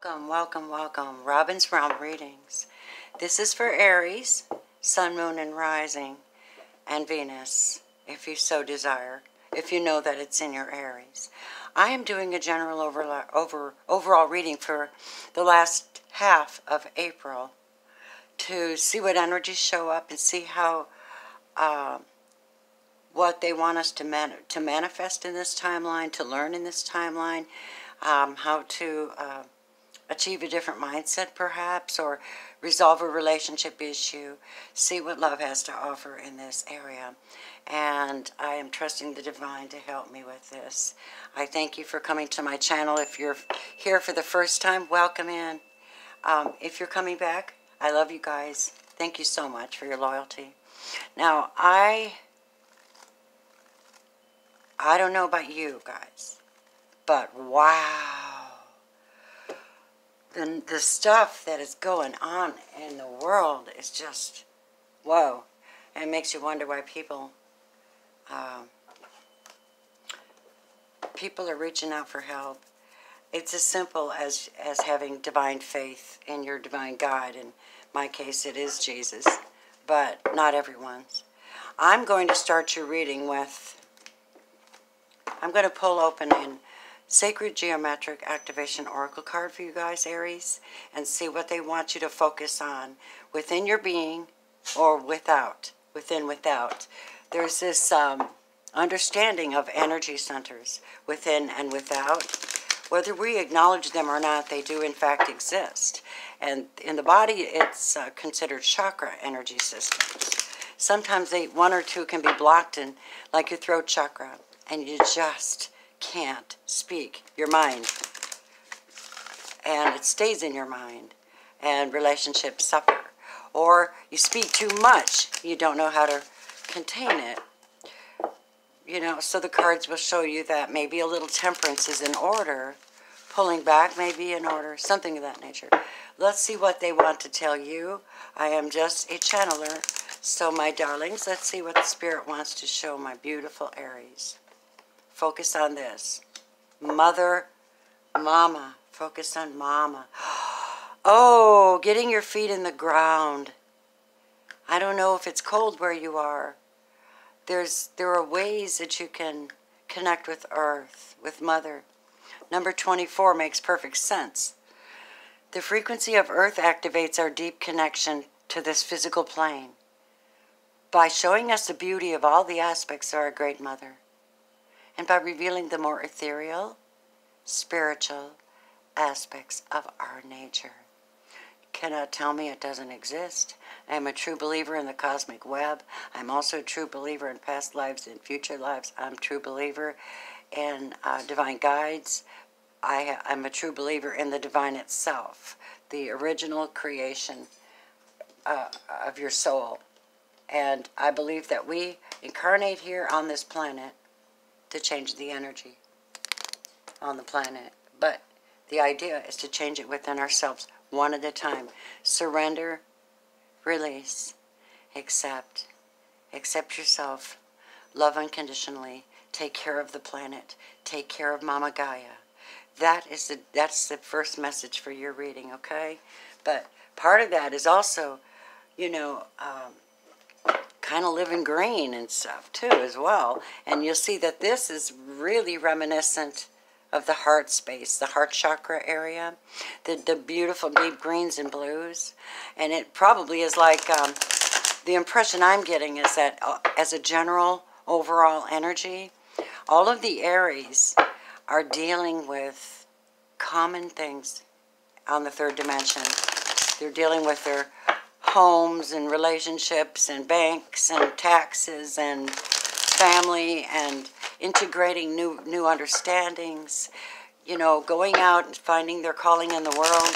Welcome, welcome, welcome. Robin's Realm Readings. This is for Aries, Sun, Moon, and Rising, and Venus, if you so desire, if you know that it's in your Aries. I am doing a general overall reading for the last half of April to see what energies show up and see how, what they want us to manifest in this timeline, to learn in this timeline, how to achieve a different mindset perhaps, or resolve a relationship issue, see what love has to offer in this area. And I am trusting the divine to help me with this. I thank you for coming to my channel. If you're here for the first time, welcome in. If you're coming back, I love you guys. Thank you so much for your loyalty. Now, I don't know about you guys, but wow. The stuff that is going on in the world is just, whoa. And it makes you wonder why people are reaching out for help. It's as simple as having divine faith in your divine guide. In my case, it is Jesus, but not everyone's. I'm going to start your reading with, I'm going to pull open in Sacred Geometric Activation Oracle card for you guys, Aries, and see what they want you to focus on within your being or without, without. There's this understanding of energy centers within and without. Whether we acknowledge them or not, they do in fact exist. And in the body, it's considered chakra energy systems. Sometimes one or two can be blocked in, like your throat chakra, and you just can't speak your mind, and it stays in your mind, and relationships suffer. Or you speak too much, you don't know how to contain it, you know. So the cards will show you that maybe a little temperance is in order, pulling back may be in order, something of that nature. Let's see what they want to tell you. I am just a channeler, so my darlings, let's see what the Spirit wants to show my beautiful Aries. Focus on this. Mother, mama. Focus on mama. Oh, getting your feet in the ground. I don't know if it's cold where you are. There are ways that you can connect with Earth, with Mother. Number 24 makes perfect sense. The frequency of Earth activates our deep connection to this physical plane by showing us the beauty of all the aspects of our Great Mother, and by revealing the more ethereal, spiritual aspects of our nature. You cannot tell me it doesn't exist. I am a true believer in the cosmic web. I'm also a true believer in past lives and future lives. I'm a true believer in divine guides. I'm a true believer in the divine itself, the original creation of your soul. And I believe that we incarnate here on this planet to change the energy on the planet. But the idea is to change it within ourselves, one at a time. Surrender, release, accept. Accept yourself. Love unconditionally. Take care of the planet. Take care of Mama Gaia. That's the first message for your reading, okay? But part of that is also, you know, kind of living green and stuff too as well. And you'll see that this is really reminiscent of the heart space, the heart chakra area, the beautiful deep greens and blues. And it probably is like, the impression I'm getting is that as a general overall energy, all of the Aries are dealing with common things on the third dimension. They're dealing with their homes and relationships and banks and taxes and family and integrating new understandings, you know, going out and finding their calling in the world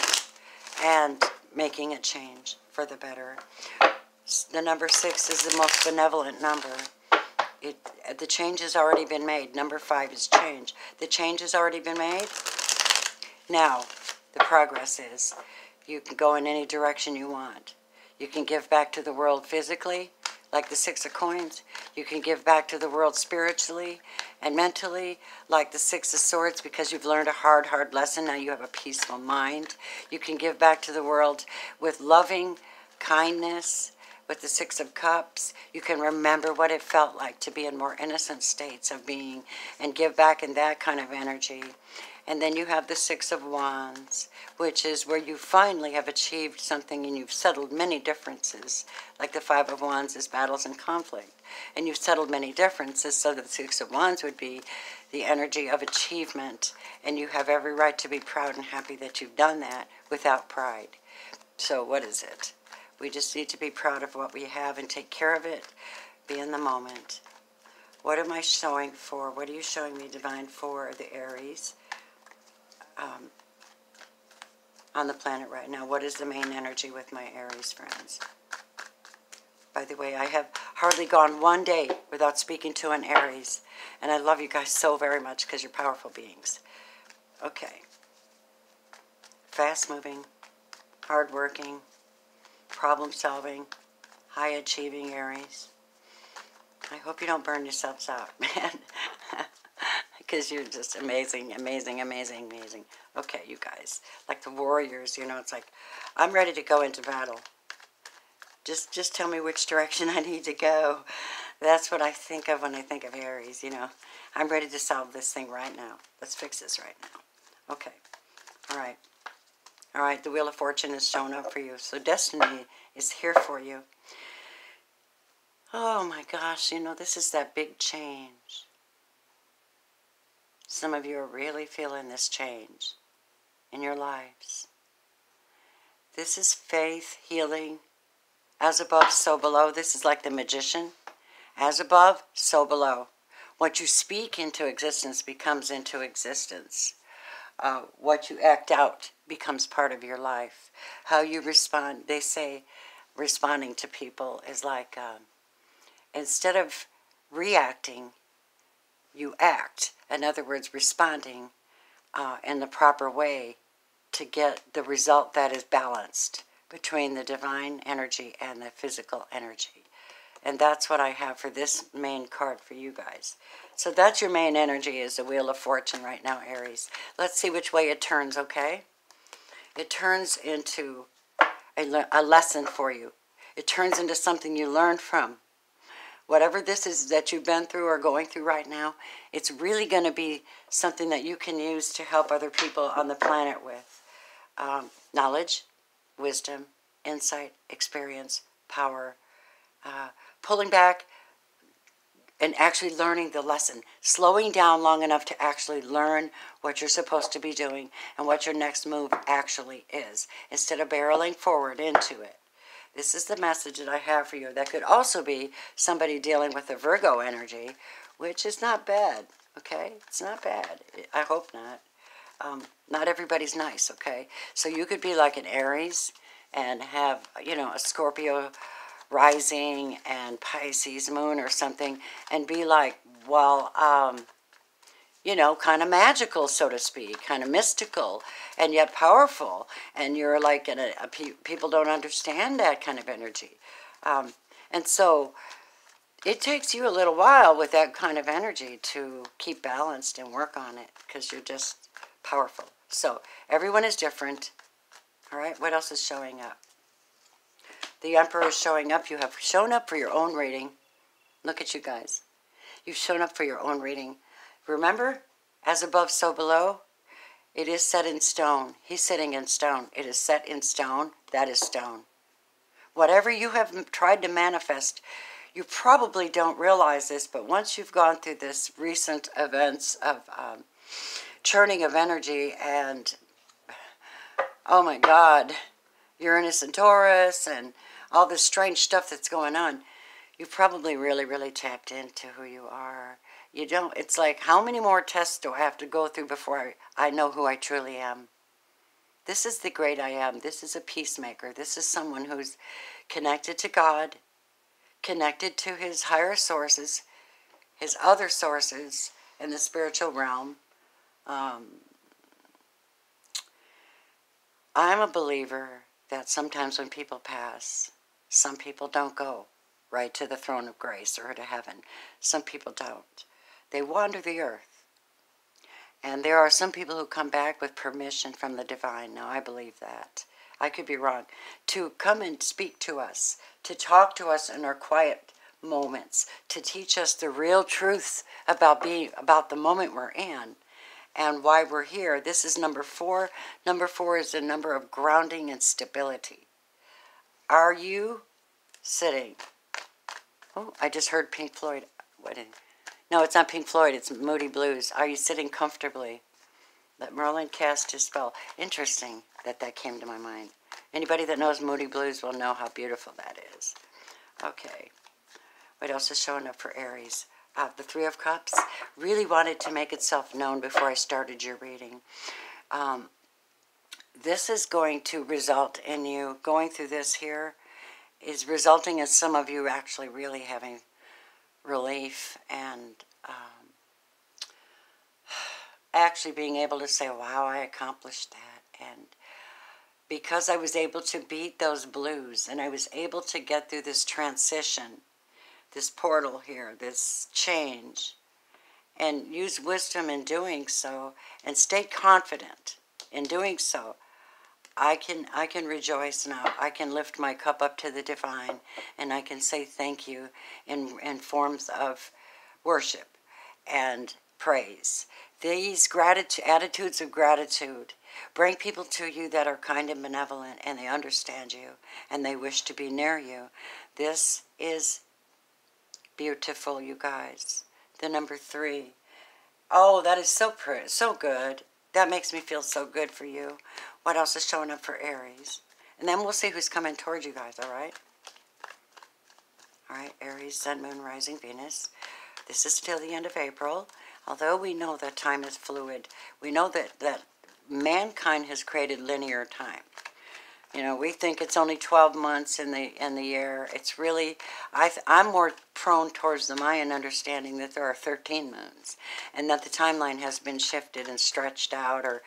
and making a change for the better. The number 6 is the most benevolent number. The change has already been made. Number 5 is change. The change has already been made. Now, the progress is you can go in any direction you want. You can give back to the world physically, like the Six of Coins. You can give back to the world spiritually and mentally, like the Six of Swords, because you've learned a hard lesson. Now you have a peaceful mind. You can give back to the world with loving kindness, with the Six of Cups. You can remember what it felt like to be in more innocent states of being and give back in that kind of energy. And then you have the Six of Wands, which is where you finally have achieved something and you've settled many differences. Like the Five of Wands is battles and conflict. And you've settled many differences, so the Six of Wands would be the energy of achievement. And you have every right to be proud and happy that you've done that without pride. So what is it? We just need to be proud of what we have and take care of it. Be in the moment. What am I showing for? What are you showing me, Divine, for the Aries? On the planet right now. What is the main energy with my Aries friends? By the way, I have hardly gone one day without speaking to an Aries. And I love you guys so very much because you're powerful beings. Okay. Fast-moving, hard-working, problem-solving, high-achieving Aries. I hope you don't burn yourselves out, man. Because you're just amazing, amazing, amazing, amazing. Okay, you guys. Like the warriors, you know, it's like, I'm ready to go into battle. Just tell me which direction I need to go. That's what I think of when I think of Aries, you know. I'm ready to solve this thing right now. Let's fix this right now. Okay. All right. All right, the Wheel of Fortune is showing up for you. So destiny is here for you. Oh my gosh, you know, this is that big change. Some of you are really feeling this change in your lives. This is faith, healing, as above, so below. This is like the magician. As above, so below. What you speak into existence becomes into existence. What you act out becomes part of your life. How you respond, they say responding to people is like, instead of reacting, you act. In other words, responding in the proper way to get the result that is balanced between the divine energy and the physical energy. And that's what I have for this main card for you guys. So that's your main energy, is the Wheel of Fortune right now, Aries. Let's see which way it turns, okay? It turns into a lesson for you. It turns into something you learn from. Whatever this is that you've been through or going through right now, it's really going to be something that you can use to help other people on the planet with. Knowledge, wisdom, insight, experience, power, pulling back and actually learning the lesson. Slowing down long enough to actually learn what you're supposed to be doing and what your next move actually is, instead of barreling forward into it. This is the message that I have for you. That could also be somebody dealing with a Virgo energy, which is not bad, okay? It's not bad. I hope not. Not everybody's nice, okay? So you could be like an Aries and have, you know, a Scorpio rising and Pisces moon or something, and be like, well, you know, kind of magical, so to speak, kind of mystical, and yet powerful. And you're like, people don't understand that kind of energy. And so it takes you a little while with that kind of energy to keep balanced and work on it, because you're just powerful. So everyone is different. All right, what else is showing up? The Emperor is showing up. You have shown up for your own reading. Look at you guys. You've shown up for your own reading. Remember, as above, so below. It is set in stone. He's sitting in stone. It is set in stone. That is stone. Whatever you have tried to manifest, you probably don't realize this, but once you've gone through this recent events of churning of energy and, oh my God, Uranus and Taurus and all this strange stuff that's going on, you've probably really, really tapped into who you are. You don't, it's like, how many more tests do I have to go through before I know who I truly am? This is the great I am. This is a peacemaker. This is someone who's connected to God, connected to his higher sources, his other sources in the spiritual realm. I'm a believer that sometimes when people pass, some people don't go. right to the throne of grace or to heaven. Some people don't. They wander the earth. And there are some people who come back with permission from the divine. Now, I believe that. I could be wrong. To come and speak to us, to talk to us in our quiet moments, to teach us the real truth about the moment we're in and why we're here. This is number 4. Number 4 is the number of grounding and stability. Are you sitting? Oh, I just heard Pink Floyd. No, it's not Pink Floyd. It's Moody Blues. Are you sitting comfortably? Let Merlin cast his spell. Interesting that came to my mind. Anybody that knows Moody Blues will know how beautiful that is. Okay. What else is showing up for Aries? The Three of Cups. Really wanted to make itself known before I started your reading. This is going to result in you going through this here is resulting in some of you actually really having relief and actually being able to say, wow, I accomplished that. And because I was able to beat those blues and I was able to get through this transition, this portal here, this change, and use wisdom in doing so and stay confident in doing so, I can rejoice now. I can lift my cup up to the divine and I can say thank you in forms of worship and praise. These attitudes of gratitude bring people to you that are kind and benevolent and they understand you and they wish to be near you. This is beautiful, you guys. The number 3. Oh, that is so pretty, so good. That makes me feel so good for you. What else is showing up for Aries? And then we'll see who's coming towards you guys, all right? All right, Aries, Sun, Moon, Rising, Venus. This is till the end of April. Although we know that time is fluid, we know that mankind has created linear time. You know, we think it's only 12 months in the year. It's really, I'm more prone towards the Mayan understanding that there are 13 moons and that the timeline has been shifted and stretched out or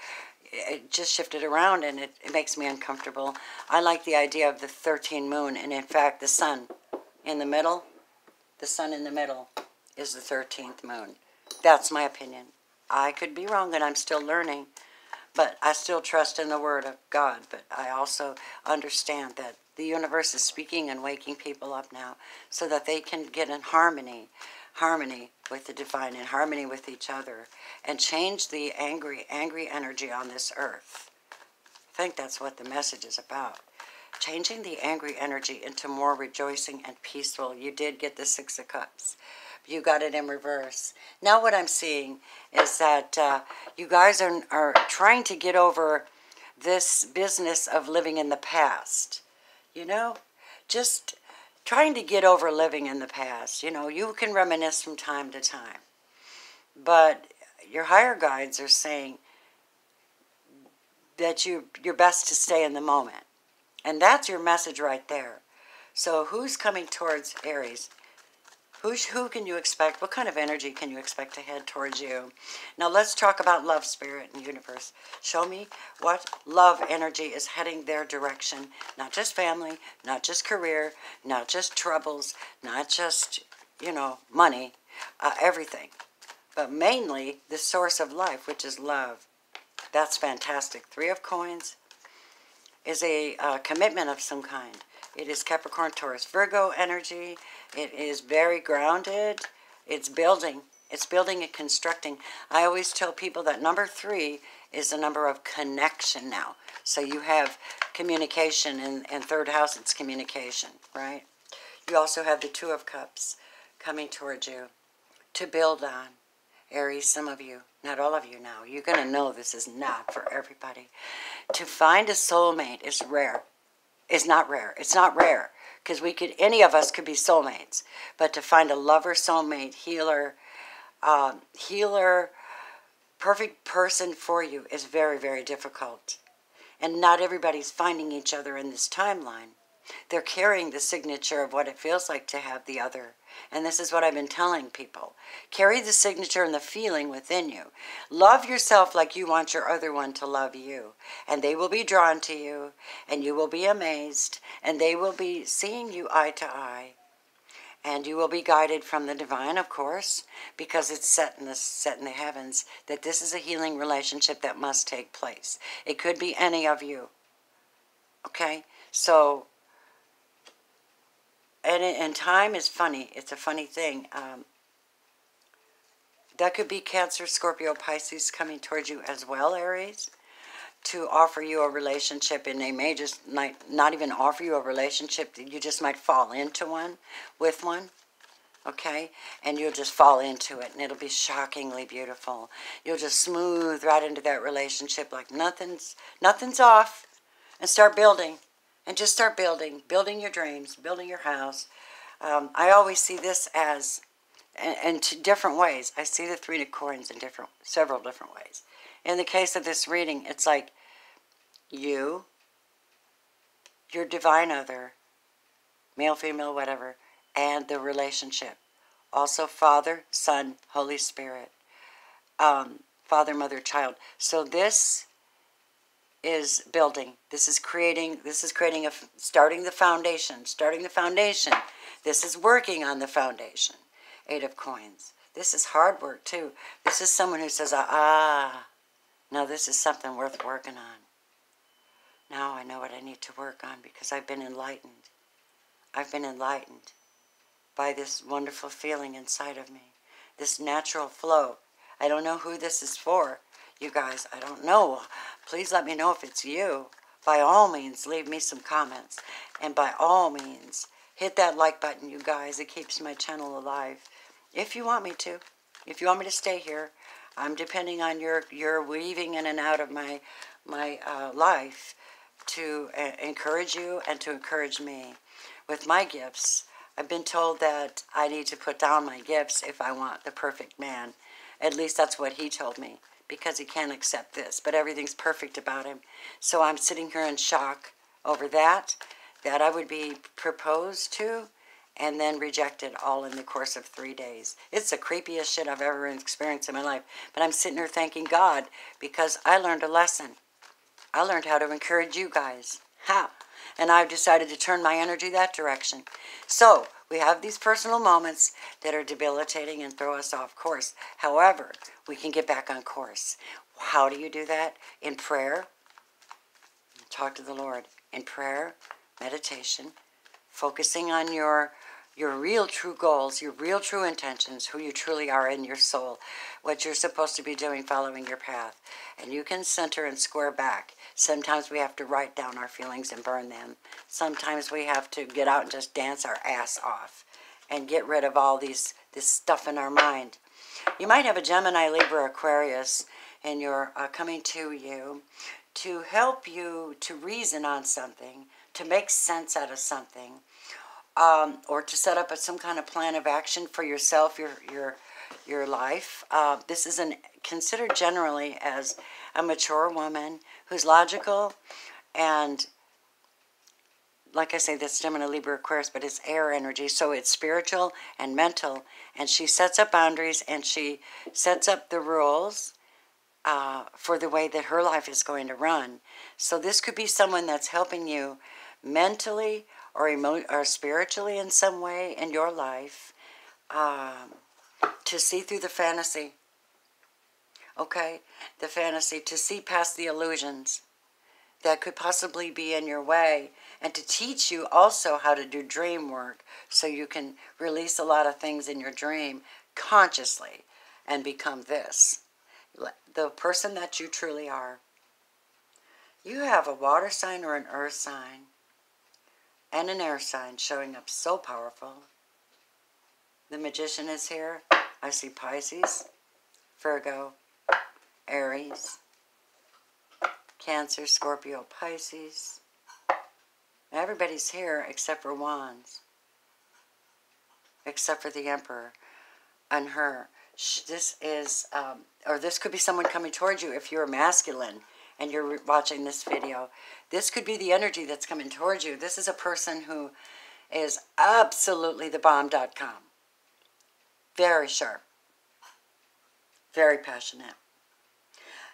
it just shifted around and it makes me uncomfortable. I like the idea of the 13th moon and in fact the sun in the middle, is the 13th moon. That's my opinion. I could be wrong and I'm still learning. But I still trust in the Word of God. But I also understand that the universe is speaking and waking people up now so that they can get in harmony with the divine, in harmony with each other, and change the angry energy on this earth. I think that's what the message is about. Changing the angry energy into more rejoicing and peaceful. You did get the 6 of Cups. You got it in reverse. Now what I'm seeing is that you guys are trying to get over this business of living in the past. You know, just trying to get over living in the past. You know, you can reminisce from time to time. But your higher guides are saying that you're best to stay in the moment. And that's your message right there. So who's coming towards Aries? Who can you expect? What kind of energy can you expect to head towards you? Now let's talk about love, spirit, and universe. Show me what love energy is heading their direction. Not just family, not just career, not just troubles, not just, you know, money, everything. But mainly the source of life, which is love. That's fantastic. 3 of Coins is a commitment of some kind. It is Capricorn, Taurus, Virgo energy. It is very grounded. It's building. It's building and constructing. I always tell people that number 3 is the number of connection now. So you have communication in 3rd house. It's communication, right? You also have the 2 of Cups coming towards you to build on. Aries, some of you, not all of you now. You're going to know this is not for everybody. To find a soulmate is rare. Is not rare. It's not rare because any of us could be soulmates. But to find a lover, soulmate, healer, perfect person for you is very, very difficult. And not everybody's finding each other in this timeline. They're carrying the signature of what it feels like to have the other. And this is what I've been telling people. Carry the signature and the feeling within you. Love yourself like you want your other one to love you. And they will be drawn to you. And you will be amazed. And they will be seeing you eye to eye. And you will be guided from the divine, of course, because it's set in the heavens that this is a healing relationship that must take place. It could be any of you. Okay? So, and time is funny. It's a funny thing. That could be Cancer, Scorpio, Pisces coming towards you as well, Aries, to offer you a relationship, and they may just not even offer you a relationship. You just might fall into one, with one, okay? And you'll just fall into it, and it'll be shockingly beautiful. You'll just smooth right into that relationship like nothing's off, and start building, and just start building your dreams, building your house. I always see this as, and to different ways. I see the Three of Coins in several different ways. In the case of this reading, it's like you, your divine other, male, female, whatever, and the relationship. Also Father, Son, Holy Spirit, Father, Mother, Child. So this is building. This is creating starting the foundation. This is working on the foundation. Eight of Coins. This is hard work too. This is someone who says, no, this is something worth working on. Now I know what I need to work on because I've been enlightened. I've been enlightened by this wonderful feeling inside of me. This natural flow. I don't know who this is for, you guys. I don't know. Please let me know if it's you. By all means, leave me some comments. And by all means, hit that like button, you guys. It keeps my channel alive. If you want me to. If you want me to stay here. I'm depending on your weaving in and out of my life to encourage you and to encourage me with my gifts. I've been told that I need to put down my gifts if I want the perfect man. At least that's what he told me, because he can't accept this. But everything's perfect about him. So I'm sitting here in shock over that I would be proposed to and then rejected all in the course of 3 days. It's the creepiest shit I've ever experienced in my life. But I'm sitting here thanking God because I learned a lesson. I learned how to encourage you guys. How? And I've decided to turn my energy that direction. So, we have these personal moments that are debilitating and throw us off course. However, we can get back on course. How do you do that? In prayer. Talk to the Lord. In prayer, meditation, focusing on your real true goals, your real true intentions, who you truly are in your soul, what you're supposed to be doing, following your path. And you can center and square back. Sometimes we have to write down our feelings and burn them. Sometimes we have to get out and just dance our ass off and get rid of all this stuff in our mind. You might have a Gemini, Libra, Aquarius, and you're coming to you to help you to reason on something, to make sense out of something, or to set up some kind of plan of action for yourself, your life. This is considered generally as a mature woman who's logical, and like I say, that's Gemini, Libra, Aquarius, but it's air energy, so it's spiritual and mental, and she sets up boundaries, and she sets up the rules for the way that her life is going to run. So this could be someone that's helping you mentally or spiritually in some way in your life to see through the fantasy. Okay? The fantasy, to see past the illusions that could possibly be in your way, and to teach you also how to do dream work so you can release a lot of things in your dream consciously and become this. The person that you truly are. You have a water sign or an earth sign and an air sign showing up so powerful. The Magician is here. I see Pisces, Virgo, Aries, Cancer, Scorpio, Pisces. Everybody's here except for Wands. Except for the Emperor and her. This is, or this could be someone coming towards you if you're masculine and you're watching this video. This could be the energy that's coming towards you. This is a person who is absolutely thebomb.com. Very sharp. Very passionate.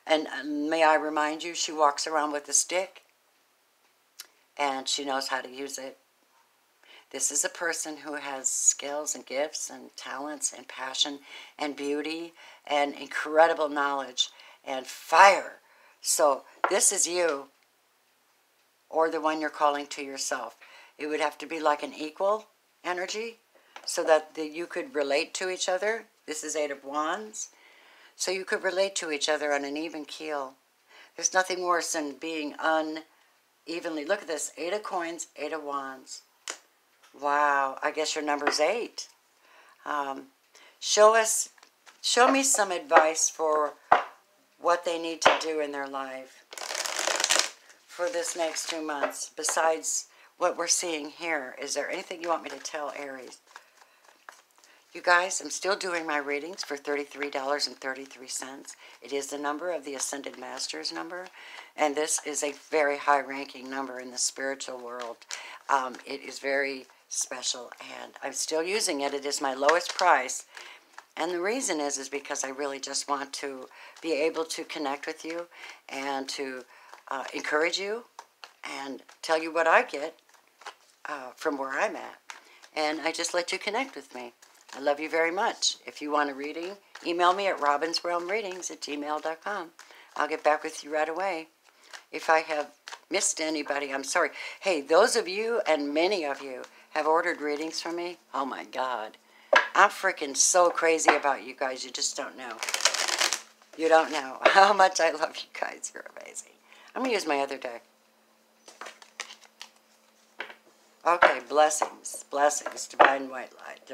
And may I remind you, she walks around with a stick and she knows how to use it. This is a person who has skills and gifts and talents and passion and beauty and incredible knowledge and fire. So this is you, or the one you're calling to yourself. It would have to be like an equal energy so that you could relate to each other. This is 8 of Wands. So you could relate to each other on an even keel. There's nothing worse than being unevenly. Look at this. 8 of Coins, 8 of Wands. Wow. I guess your number's 8. Show me some advice for what they need to do in their life for this next 2 months, besides what we're seeing here. Is there anything you want me to tell Aries? You guys, I'm still doing my readings for $33.33. It is the number of the Ascended Masters number, and this is a very high-ranking number in the spiritual world. It is very special, and I'm still using it. It is my lowest price, and the reason is because I really just want to be able to connect with you and to encourage you and tell you what I get from where I'm at, and I just let you connect with me. I love you very much. If you want a reading, email me at robinsrealmreadings@gmail.com. I'll get back with you right away. If I have missed anybody, I'm sorry. Hey, those of you, and many of you, have ordered readings from me. Oh my God. I'm freaking so crazy about you guys. You just don't know. You don't know how much I love you guys. You're amazing. I'm going to use my other deck. Okay, blessings, blessings, divine white light,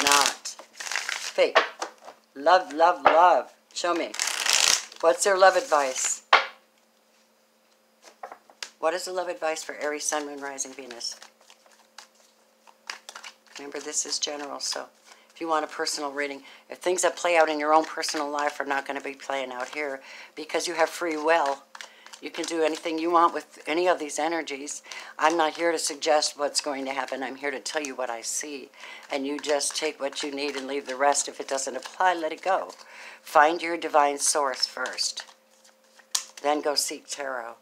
not fake. Love, love, love. Show me. What's their love advice? What is the love advice for Aries, Sun, Moon, Rising, Venus? Remember, this is general, so if you want a personal reading, if things that play out in your own personal life are not going to be playing out here because you have free will, you can do anything you want with any of these energies. I'm not here to suggest what's going to happen. I'm here to tell you what I see. And you just take what you need and leave the rest. If it doesn't apply, let it go. Find your divine source first. Then go seek tarot.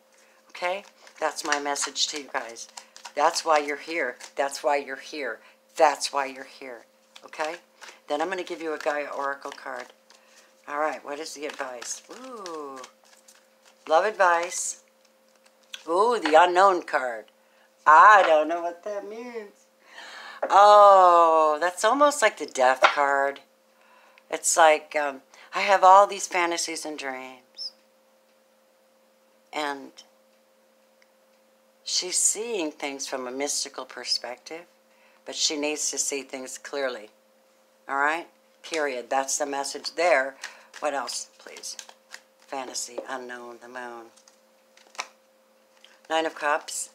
Okay? That's my message to you guys. That's why you're here. That's why you're here. That's why you're here. Okay? Then I'm going to give you a Gaia Oracle card. All right. What is the advice? Ooh. Love advice. Ooh, the unknown card. I don't know what that means. Oh, that's almost like the death card. It's like, I have all these fantasies and dreams. And she's seeing things from a mystical perspective, but she needs to see things clearly. All right? Period. That's the message there. What else, please? Fantasy, unknown, the moon. 9 of Cups.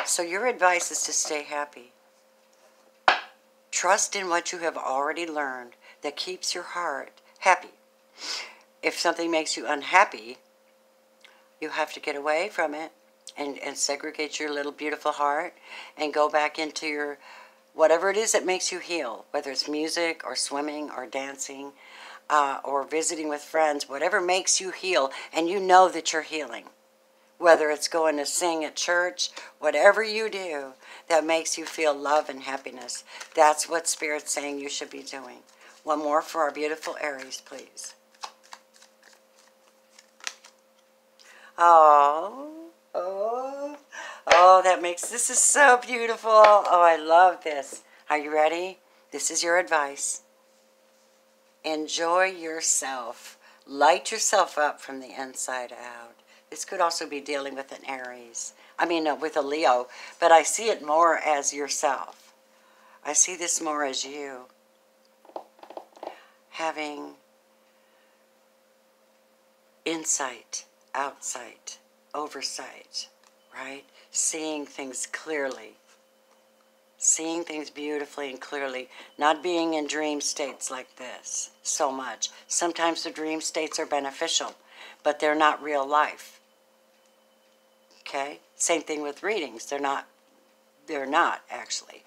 So your advice is to stay happy. Trust in what you have already learned that keeps your heart happy. If something makes you unhappy, you have to get away from it and segregate your little beautiful heart and go back into your, whatever it is that makes you heal, whether it's music or swimming or dancing, or visiting with friends, whatever makes you heal, and you know that you're healing. Whether it's going to sing at church, whatever you do that makes you feel love and happiness, that's what Spirit's saying you should be doing. One more for our beautiful Aries, please. Oh, that makes, this is so beautiful. Oh, I love this. Are you ready? This is your advice. Enjoy yourself. Light yourself up from the inside out. This could also be dealing with an Aries. I mean, with a Leo. But I see it more as yourself. I see this more as you. Having insight, outsight, oversight, right? Seeing things clearly. Seeing things beautifully and clearly, not being in dream states like this so much. Sometimes the dream states are beneficial, but they're not real life. Okay? Same thing with readings. They're not actually.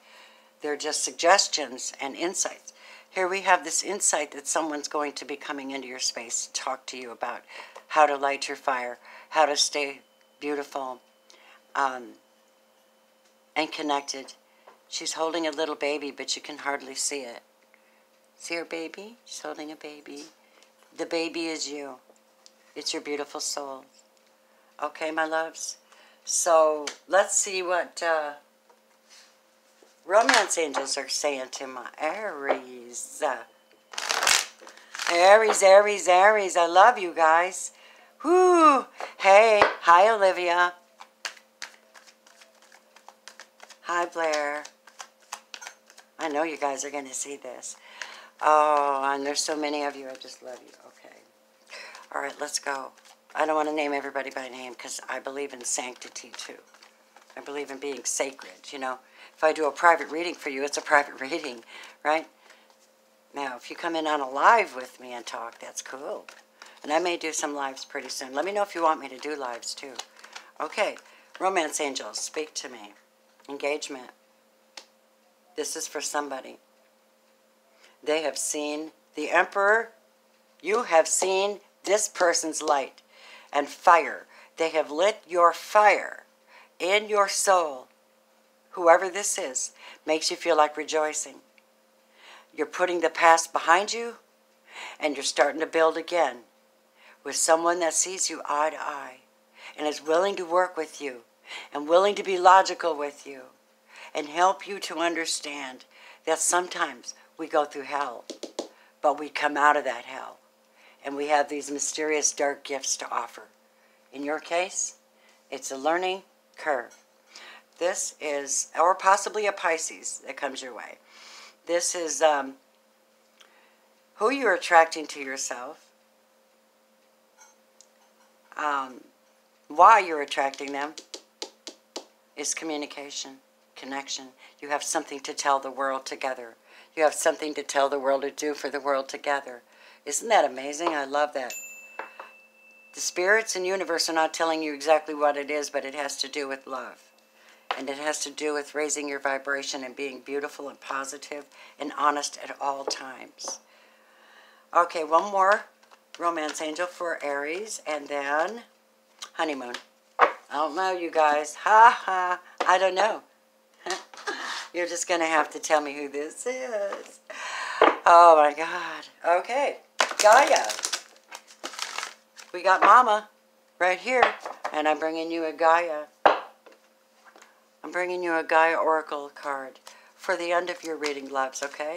They're just suggestions and insights. Here we have this insight that someone's going to be coming into your space to talk to you about how to light your fire, how to stay beautiful and connected, She's holding a little baby, but you can hardly see it. See her baby? She's holding a baby. The baby is you. It's your beautiful soul. Okay, my loves? So let's see what romance angels are saying to my Aries. Aries, Aries, Aries. I love you guys. Whoo! Hey, hi Olivia. Hi Blair. I know you guys are going to see this. Oh, and there's so many of you. I just love you. Okay. All right, let's go. I don't want to name everybody by name because I believe in sanctity too. I believe in being sacred, you know. If I do a private reading for you, it's a private reading, right? Now, if you come in on a live with me and talk, that's cool. And I may do some lives pretty soon. Let me know if you want me to do lives too. Okay, romance angels, speak to me. Engagement. This is for somebody. They have seen the Emperor. You have seen this person's light and fire. They have lit your fire in your soul. Whoever this is makes you feel like rejoicing. You're putting the past behind you and you're starting to build again with someone that sees you eye to eye and is willing to work with you and willing to be logical with you and help you to understand that sometimes we go through hell, but we come out of that hell and we have these mysterious dark gifts to offer. In your case, it's a learning curve. This is, or possibly a Pisces that comes your way. This is who you're attracting to yourself, why you're attracting them is communication, connection. You have something to tell the world together. You have something to tell the world to do for the world together. Isn't that amazing? I love that. The spirits and universe are not telling you exactly what it is, but it has to do with love. And it has to do with raising your vibration and being beautiful and positive and honest at all times. Okay, one more romance angel for Aries, and then honeymoon. I don't know, you guys. Ha ha. I don't know. You're just going to have to tell me who this is. Oh, my God. Okay. Gaia. We got Mama right here, and I'm bringing you a Gaia. I'm bringing you a Gaia Oracle card for the end of your reading, loves, okay?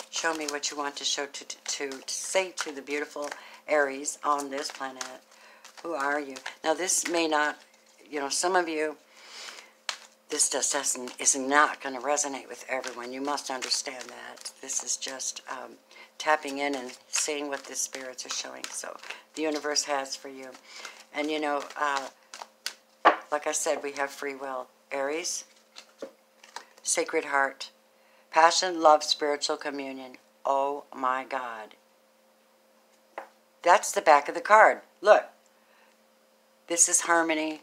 Show me what you want to show to say to the beautiful Aries on this planet. Who are you? Now, this may not, you know, some of you, this just is not going to resonate with everyone. You must understand that. This is just tapping in and seeing what the spirits are showing. So the universe has for you. And, you know, like I said, we have free will. Aries, Sacred Heart, passion, love, spiritual communion. Oh, my God. That's the back of the card. Look. This is harmony.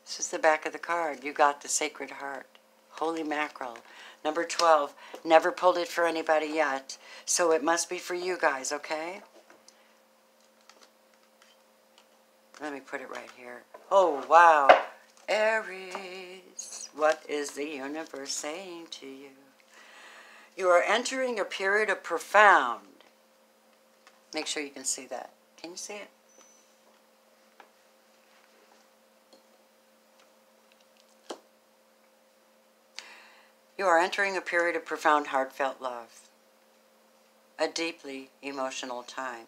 This is the back of the card. You got the Sacred Heart. Holy mackerel. Number 12. Never pulled it for anybody yet. So it must be for you guys, okay? Let me put it right here. Oh, wow. Aries, what is the universe saying to you? You are entering a period of profound. Make sure you can see that. Can you see it? You are entering a period of profound, heartfelt love. A deeply emotional time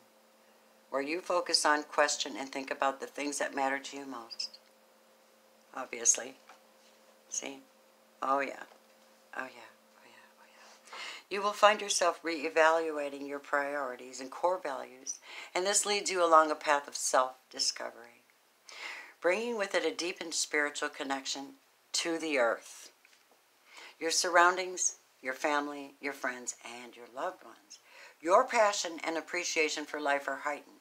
where you focus on, question, and think about the things that matter to you most. Obviously. See? Oh, yeah. Oh, yeah. Oh, yeah. Oh, yeah. You will find yourself reevaluating your priorities and core values, and this leads you along a path of self-discovery, bringing with it a deepened spiritual connection to the earth. Your surroundings, your family, your friends, and your loved ones. Your passion and appreciation for life are heightened.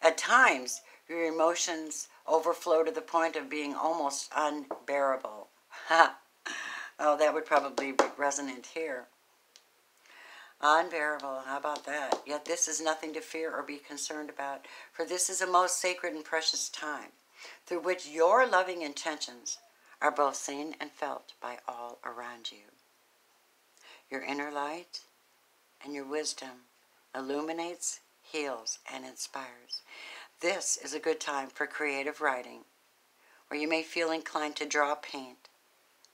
At times, your emotions overflow to the point of being almost unbearable. Oh, that would probably be resonant here. Unbearable, how about that? Yet this is nothing to fear or be concerned about, for this is a most sacred and precious time, through which your loving intentions are both seen and felt by all around you. Your inner light and your wisdom illuminates, heals, and inspires. This is a good time for creative writing, or you may feel inclined to draw, paint,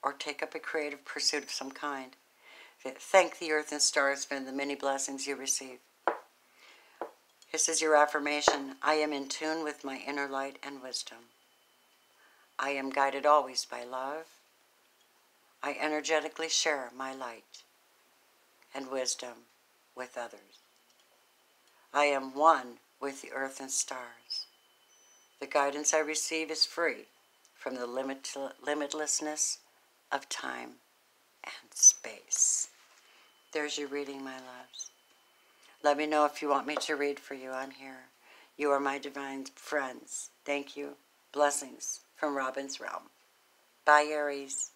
or take up a creative pursuit of some kind. Thank the earth and stars for the many blessings you receive. This is your affirmation. I am in tune with my inner light and wisdom. I am guided always by love. I energetically share my light and wisdom with others. I am one with the earth and stars. The guidance I receive is free from the limitlessness of time and space. There's your reading, my loves. Let me know if you want me to read for you on here. You are my divine friends. Thank you. Blessings from Robin's Realm. Bye, Aries.